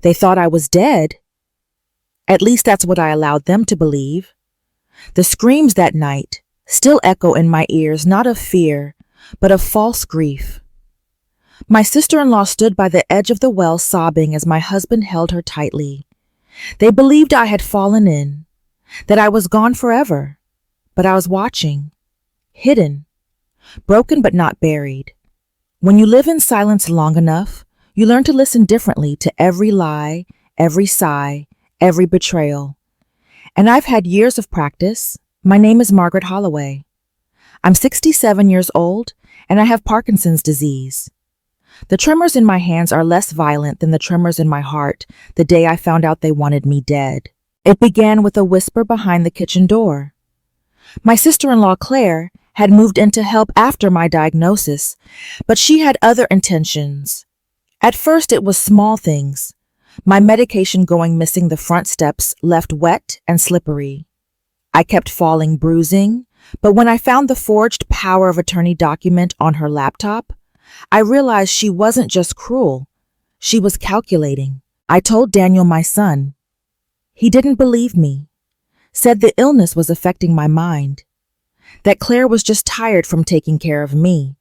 They thought I was dead. At least that's what I allowed them to believe. The screams that night still echo in my ears, not of fear, but of false grief. My sister-in-law stood by the edge of the well sobbing as my husband held her tightly. They believed I had fallen in, that I was gone forever, but I was watching, hidden, broken but not buried. When you live in silence long enough, you learn to listen differently to every lie, every sigh, every betrayal. And I've had years of practice. My name is Margaret Holloway. I'm 67 years old, and I have Parkinson's disease. The tremors in my hands are less violent than the tremors in my heart the day I found out they wanted me dead. It began with a whisper behind the kitchen door. My sister-in-law, Claire, had moved in to help after my diagnosis, but she had other intentions. At first, it was small things. My medication going missing the front steps left wet and slippery. I kept falling, bruising, but when I found the forged power of attorney document on her laptop, I realized she wasn't just cruel. She was calculating. I told Daniel, my son. He didn't believe me, said the illness was affecting my mind, that Claire was just tired from taking care of me,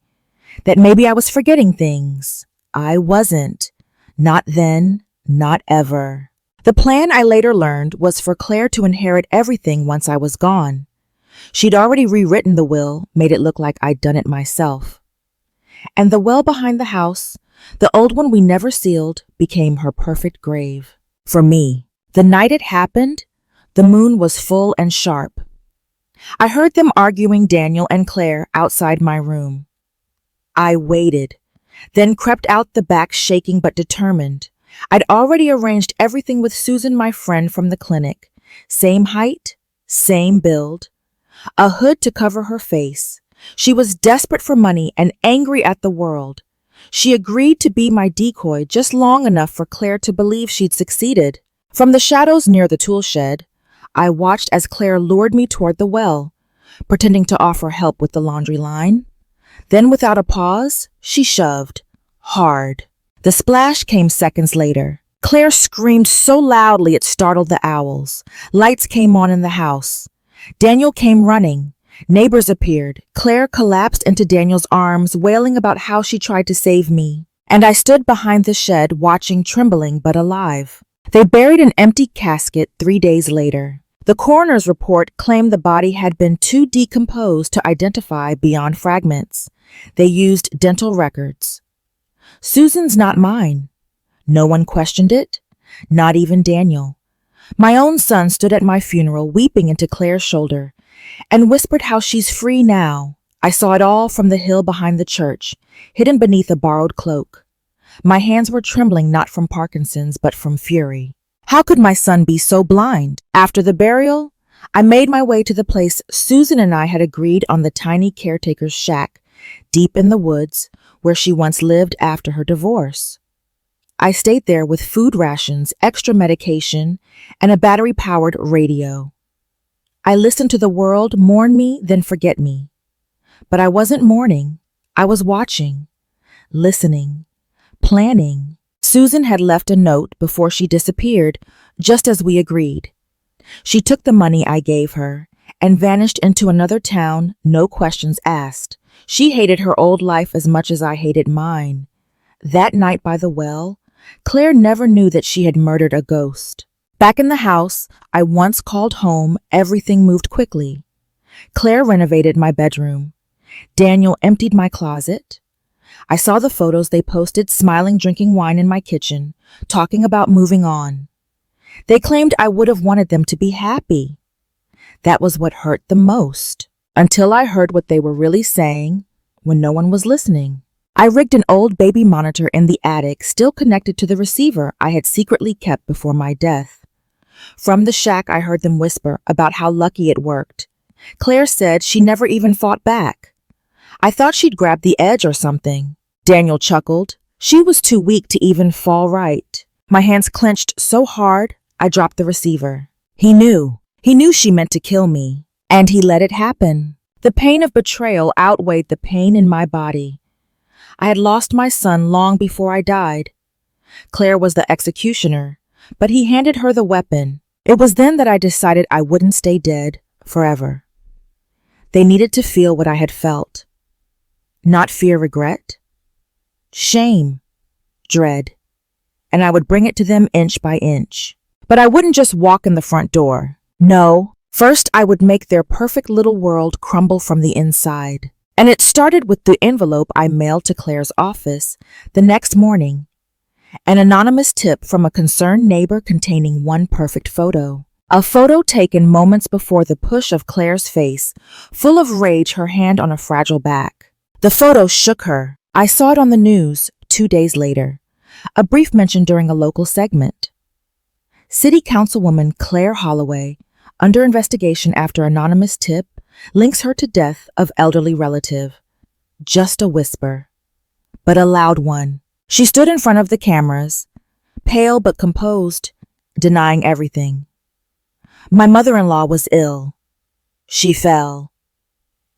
that maybe I was forgetting things. I wasn't. Not then. Not ever. The plan, I later learned, was for Claire to inherit everything once I was gone. She'd already rewritten the will, made it look like I'd done it myself. And the well behind the house, the old one we never sealed, became her perfect grave. For me. The night it happened, the moon was full and sharp. I heard them arguing, Daniel and Claire, outside my room. I waited, then crept out the back, shaking but determined. I'd already arranged everything with Susan, my friend from the clinic. Same height, same build, a hood to cover her face. She was desperate for money and angry at the world. She agreed to be my decoy just long enough for Claire to believe she'd succeeded. From the shadows near the tool shed, I watched as Claire lured me toward the well, pretending to offer help with the laundry line. Then, without a pause, she shoved. Hard. The splash came seconds later. Claire screamed so loudly it startled the owls. Lights came on in the house. Daniel came running. Neighbors appeared. Claire collapsed into Daniel's arms, wailing about how she tried to save me. And I stood behind the shed, watching, trembling but alive. They buried an empty casket 3 days later. The coroner's report claimed the body had been too decomposed to identify beyond fragments. They used dental records. Susan's not mine. No one questioned it, not even Daniel. My own son stood at my funeral, weeping into Claire's shoulder, and whispered how she's free now. I saw it all from the hill behind the church, hidden beneath a borrowed cloak. My hands were trembling not from Parkinson's, but from fury. How could my son be so blind? After the burial, I made my way to the place Susan and I had agreed on, the tiny caretaker's shack, deep in the woods, where she once lived after her divorce. I stayed there with food rations, extra medication, and a battery-powered radio. I listened to the world mourn me, then forget me. But I wasn't mourning. I was watching, listening, planning. Susan had left a note before she disappeared, just as we agreed. She took the money I gave her and vanished into another town, no questions asked. She hated her old life as much as I hated mine. That night by the well, Claire never knew that she had murdered a ghost. Back in the house I once called home, everything moved quickly. Claire renovated my bedroom. Daniel emptied my closet. I saw the photos they posted, smiling, drinking wine in my kitchen, talking about moving on. They claimed I would have wanted them to be happy. That was what hurt the most, until I heard what they were really saying when no one was listening. I rigged an old baby monitor in the attic, still connected to the receiver I had secretly kept before my death. From the shack, I heard them whisper about how lucky it worked. Claire said she never even fought back. I thought she'd grabbed the edge or something. Daniel chuckled. She was too weak to even fall right. My hands clenched so hard, I dropped the receiver. He knew she meant to kill me, and he let it happen. The pain of betrayal outweighed the pain in my body. I had lost my son long before I died. Claire was the executioner, but he handed her the weapon. It was then that I decided I wouldn't stay dead forever. They needed to feel what I had felt. Not fear, regret, shame, dread, and I would bring it to them inch by inch. But I wouldn't just walk in the front door. No, first I would make their perfect little world crumble from the inside. And it started with the envelope I mailed to Claire's office the next morning. An anonymous tip from a concerned neighbor containing one perfect photo. A photo taken moments before the push of Claire's face, full of rage, her hand on a fragile back. The photo shook her. I saw it on the news 2 days later. A brief mention during a local segment. City Councilwoman Claire Holloway, under investigation after anonymous tip, links her to death of elderly relative. Just a whisper, but a loud one. She stood in front of the cameras, pale but composed, denying everything. My mother-in-law was ill. She fell.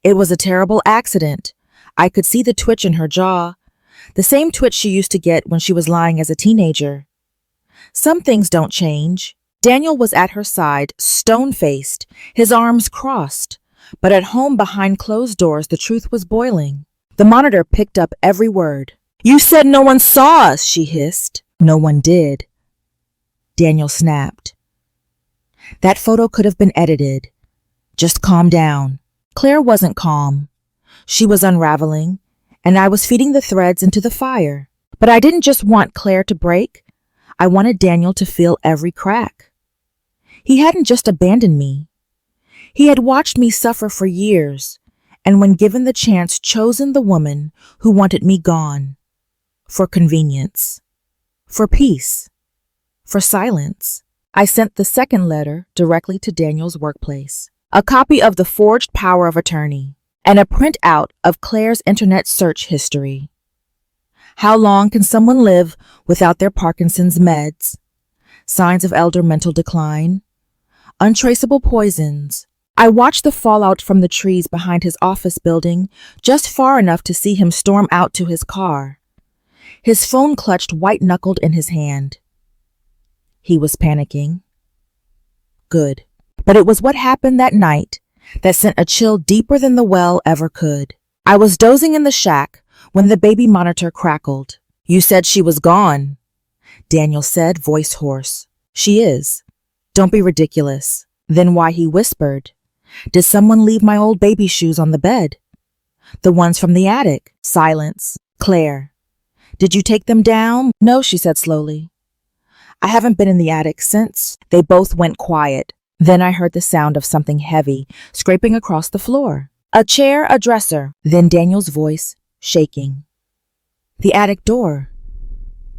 It was a terrible accident. I could see the twitch in her jaw, the same twitch she used to get when she was lying as a teenager. Some things don't change. Daniel was at her side, stone-faced, his arms crossed. But at home behind closed doors, the truth was boiling. The monitor picked up every word. "You said no one saw us," she hissed. "No one did." Daniel snapped. That photo could have been edited. Just calm down. Claire wasn't calm. She was unraveling, and I was feeding the threads into the fire. But I didn't just want Claire to break. I wanted Daniel to feel every crack. He hadn't just abandoned me. He had watched me suffer for years, and when given the chance, chosen the woman who wanted me gone. For convenience. For peace. For silence. I sent the second letter directly to Daniel's workplace. A copy of the forged power of attorney, and a printout of Claire's internet search history. How long can someone live without their Parkinson's meds? Signs of elder mental decline. Untraceable poisons. I watched the fallout from the trees behind his office building just far enough to see him storm out to his car. His phone clutched white-knuckled in his hand. He was panicking. Good. But it was what happened that night that sent a chill deeper than the well ever could. I was dozing in the shack when the baby monitor crackled. "You said she was gone," Daniel said, voice hoarse. "She is. Don't be ridiculous." Then why, he whispered. "Did someone leave my old baby shoes on the bed? The ones from the attic?" Silence. "Claire, did you take them down?" "No," she said slowly. "I haven't been in the attic since." They both went quiet. Then I heard the sound of something heavy scraping across the floor. A chair, a dresser. Then Daniel's voice, shaking. "The attic door.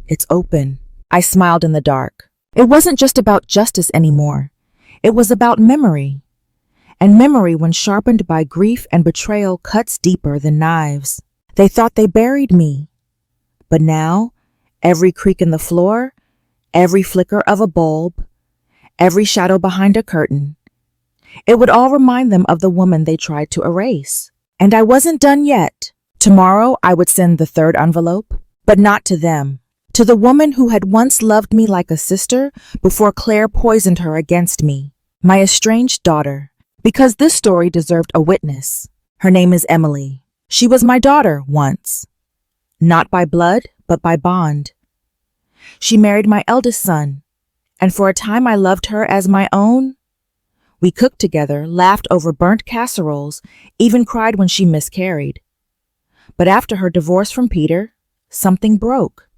It's open." I smiled in the dark. It wasn't just about justice anymore. It was about memory. And memory, when sharpened by grief and betrayal, cuts deeper than knives. They thought they buried me. But now, every creak in the floor, every flicker of a bulb, every shadow behind a curtain, it would all remind them of the woman they tried to erase. And I wasn't done yet. Tomorrow I would send the third envelope, but not to them. To the woman who had once loved me like a sister before Claire poisoned her against me. My estranged daughter. Because this story deserved a witness. Her name is Emily. She was my daughter once. Not by blood, but by bond. She married my eldest son, and for a time I loved her as my own. We cooked together, laughed over burnt casseroles, even cried when she miscarried. But after her divorce from Peter, something broke.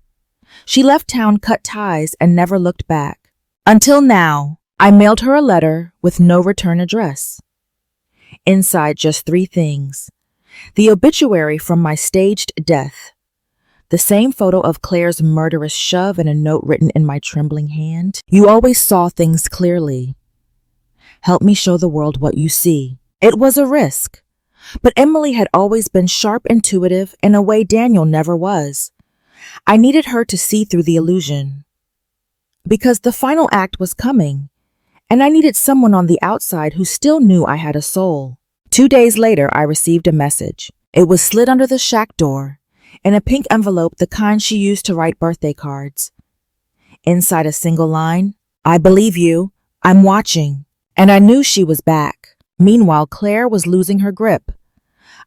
She left town, cut ties, and never looked back. Until now, I mailed her a letter with no return address. Inside, just 3 things. The obituary from my staged death. The same photo of Claire's murderous shove and a note written in my trembling hand. "You always saw things clearly. Help me show the world what you see." It was a risk. But Emily had always been sharp, intuitive, in a way Daniel never was. I needed her to see through the illusion. Because the final act was coming, and I needed someone on the outside who still knew I had a soul. 2 days later, I received a message. It was slid under the shack door, in a pink envelope, the kind she used to write birthday cards. Inside a single line, "I believe you. I'm watching." And I knew she was back. Meanwhile, Claire was losing her grip.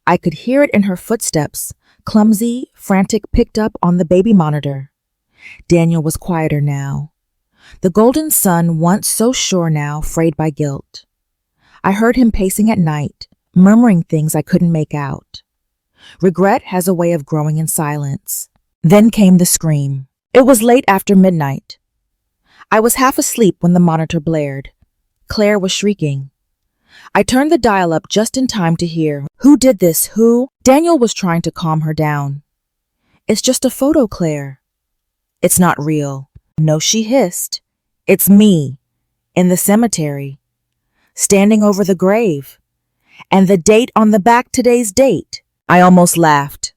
I could hear it in her footsteps, clumsy, frantic, picked up on the baby monitor. Daniel was quieter now. The golden sun, once so sure, now frayed by guilt. I heard him pacing at night, murmuring things I couldn't make out. Regret has a way of growing in silence. Then came the scream. It was late after midnight. I was half asleep when the monitor blared. Claire was shrieking. I turned the dial up just in time to hear, "Who did this? Who?" Daniel was trying to calm her down. "It's just a photo, Claire." "It's not real." "No," she hissed. "It's me, in the cemetery, standing over the grave. And the date on the back, today's date." I almost laughed.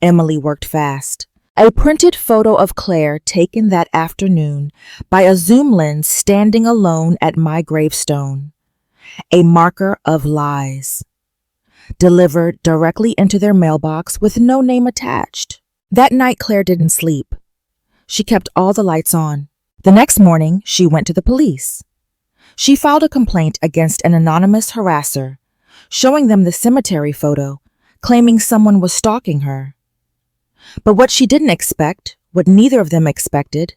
Emily worked fast. A printed photo of Claire taken that afternoon by a zoom lens standing alone at my gravestone. A marker of lies. Delivered directly into their mailbox with no name attached. That night Claire didn't sleep. She kept all the lights on. The next morning, she went to the police. She filed a complaint against an anonymous harasser, showing them the cemetery photo, claiming someone was stalking her. But what she didn't expect, what neither of them expected,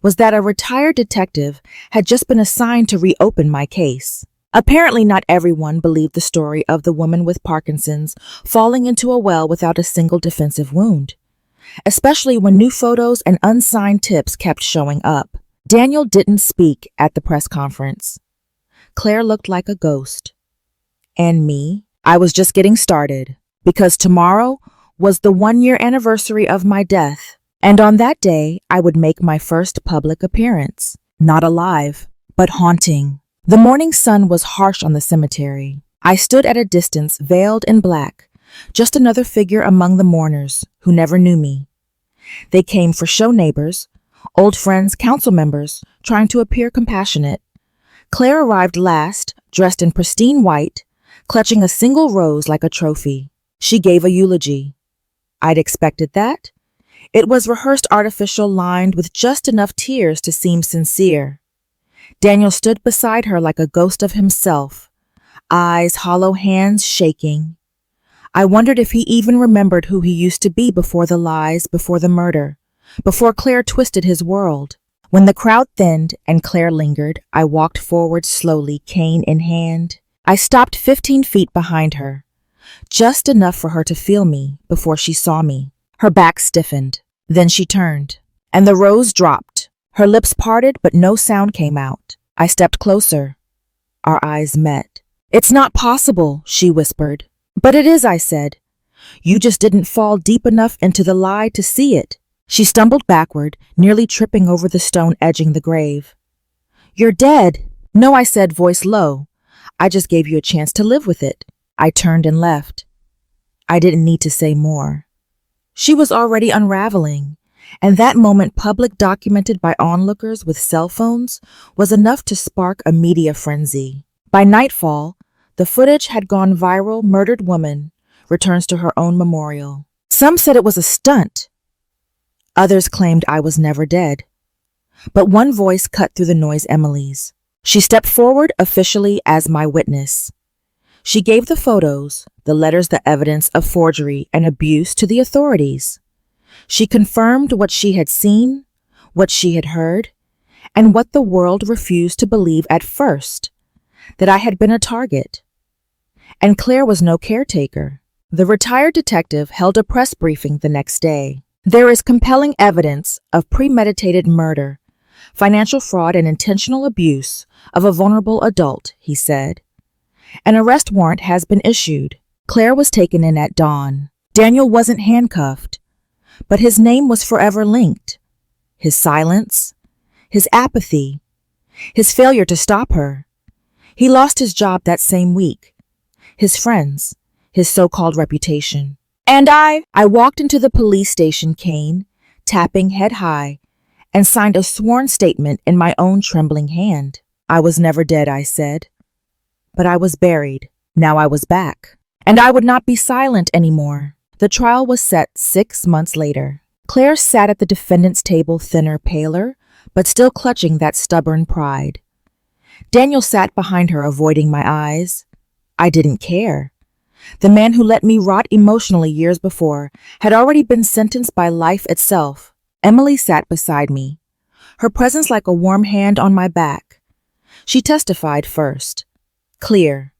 was that a retired detective had just been assigned to reopen my case. Apparently not everyone believed the story of the woman with Parkinson's falling into a well without a single defensive wound, especially when new photos and unsigned tips kept showing up. Daniel didn't speak at the press conference. Claire looked like a ghost. And me, I was just getting started, because tomorrow was the 1-year anniversary of my death, and on that day I would make my first public appearance, not alive, but haunting. The morning sun was harsh on the cemetery. I stood at a distance, veiled in black, just another figure among the mourners who never knew me. They came for show neighbors, old friends, council members, trying to appear compassionate. Claire arrived last, dressed in pristine white, clutching a single rose like a trophy. She gave a eulogy. I'd expected that. It was rehearsed, artificial, lined with just enough tears to seem sincere. Daniel stood beside her like a ghost of himself, eyes hollow, hands shaking. I wondered if he even remembered who he used to be before the lies, before the murder, before Claire twisted his world. When the crowd thinned and Claire lingered, I walked forward slowly, cane in hand. I stopped 15 feet behind her, just enough for her to feel me before she saw me. Her back stiffened. Then she turned, and the rose dropped. Her lips parted, but no sound came out. I stepped closer. Our eyes met. "It's not possible," she whispered. "But it is," I said. "You just didn't fall deep enough into the lie to see it." She stumbled backward, nearly tripping over the stone edging the grave. "You're dead." "No," I said, voice low. "I just gave you a chance to live with it." I turned and left. I didn't need to say more. She was already unraveling, and that moment, public, documented by onlookers with cell phones, was enough to spark a media frenzy. By nightfall, the footage had gone viral. Murdered woman returns to her own memorial. Some said it was a stunt. Others claimed I was never dead. But one voice cut through the noise, Emily's. She stepped forward officially as my witness. She gave the photos, the letters, the evidence of forgery and abuse to the authorities. She confirmed what she had seen, what she had heard, and what the world refused to believe at first, that I had been a target. And Claire was no caretaker. The retired detective held a press briefing the next day. "There is compelling evidence of premeditated murder, financial fraud, and intentional abuse of a vulnerable adult," he said. "An arrest warrant has been issued." Claire was taken in at dawn. Daniel wasn't handcuffed, but his name was forever linked. His silence, his apathy, his failure to stop her. He lost his job that same week, his friends, his so-called reputation. And I walked into the police station, cane, tapping head high, and signed a sworn statement in my own trembling hand. I was never dead, I said. But I was buried. Now I was back. And I would not be silent anymore. The trial was set 6 months later. Claire sat at the defendant's table, thinner, paler, but still clutching that stubborn pride. Daniel sat behind her, avoiding my eyes. I didn't care. The man who let me rot emotionally years before had already been sentenced by life itself. Emily sat beside me, her presence like a warm hand on my back. She testified first. Clear.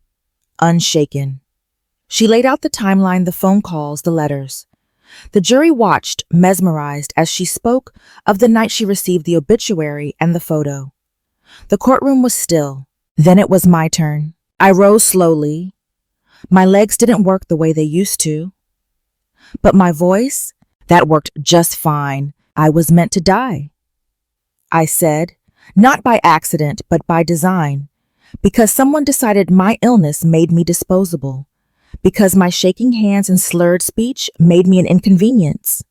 Unshaken. She laid out the timeline, the phone calls, the letters. The jury watched, mesmerized, as she spoke of the night she received the obituary and the photo. The courtroom was still. Then it was my turn. I rose slowly. My legs didn't work the way they used to. But my voice, that worked just fine. I was meant to die. I said, not by accident, but by design, because someone decided my illness made me disposable, because my shaking hands and slurred speech made me an inconvenience,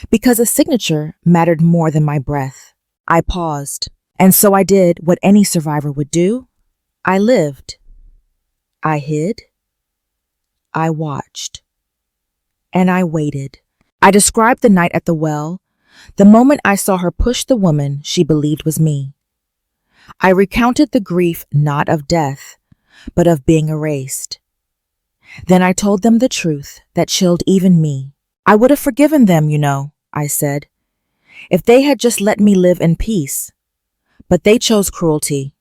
because a signature mattered more than my breath. I paused, and so I did what any survivor would do. I lived. I hid. I watched. And I waited. I described the night at the well, the moment I saw her push the woman she believed was me. I recounted the grief not of death, but of being erased. Then I told them the truth that chilled even me. I would have forgiven them, I said, if they had just let me live in peace. But they chose cruelty.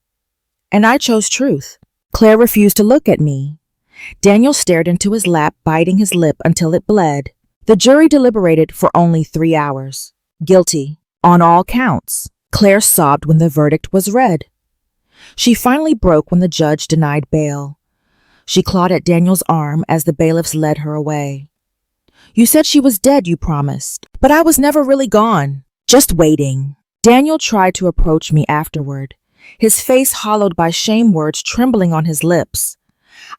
And I chose truth. Claire refused to look at me. Daniel stared into his lap, biting his lip until it bled. The jury deliberated for only 3 hours. Guilty, on all counts. Claire sobbed when the verdict was read. She finally broke when the judge denied bail. She clawed at Daniel's arm as the bailiffs led her away. You said she was dead, you promised. But I was never really gone. Just waiting. Daniel tried to approach me afterward, his face hollowed by shame, words trembling on his lips.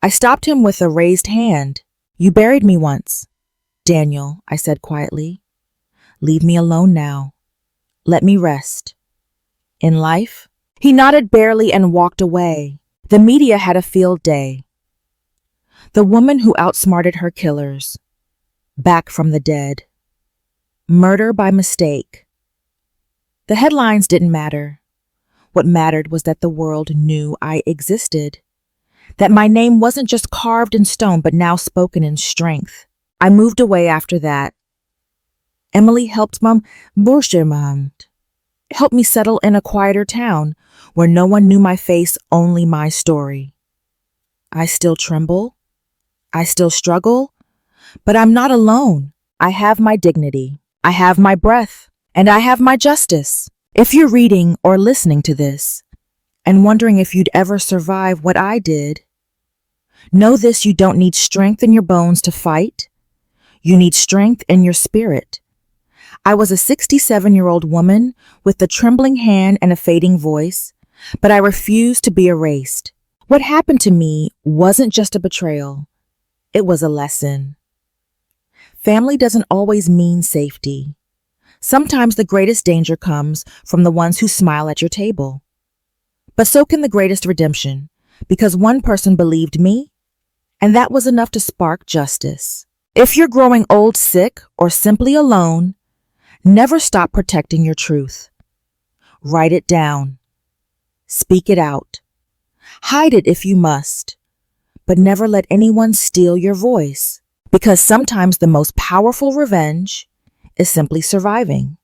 I stopped him with a raised hand. You buried me once. Daniel, I said quietly. Leave me alone now. Let me rest. In life? He nodded barely and walked away. The media had a field day. The woman who outsmarted her killers. Back from the dead. Murder by mistake. The headlines didn't matter. What mattered was that the world knew I existed. That my name wasn't just carved in stone, but now spoken in strength. I moved away after that. Emily helped me settle in a quieter town where no one knew my face, only my story. I still tremble. I still struggle. But I'm not alone. I have my dignity. I have my breath. And I have my justice. If you're reading or listening to this and wondering if you'd ever survive what I did, know this: you don't need strength in your bones to fight. You need strength in your spirit. I was a 67-year-old woman with a trembling hand and a fading voice, but I refused to be erased. What happened to me wasn't just a betrayal. It was a lesson. Family doesn't always mean safety. Sometimes the greatest danger comes from the ones who smile at your table. But so can the greatest redemption, because one person believed me, and that was enough to spark justice. If you're growing old, sick, or simply alone, never stop protecting your truth. Write it down. Speak it out. Hide it if you must, but never let anyone steal your voice, because sometimes the most powerful revenge is simply surviving.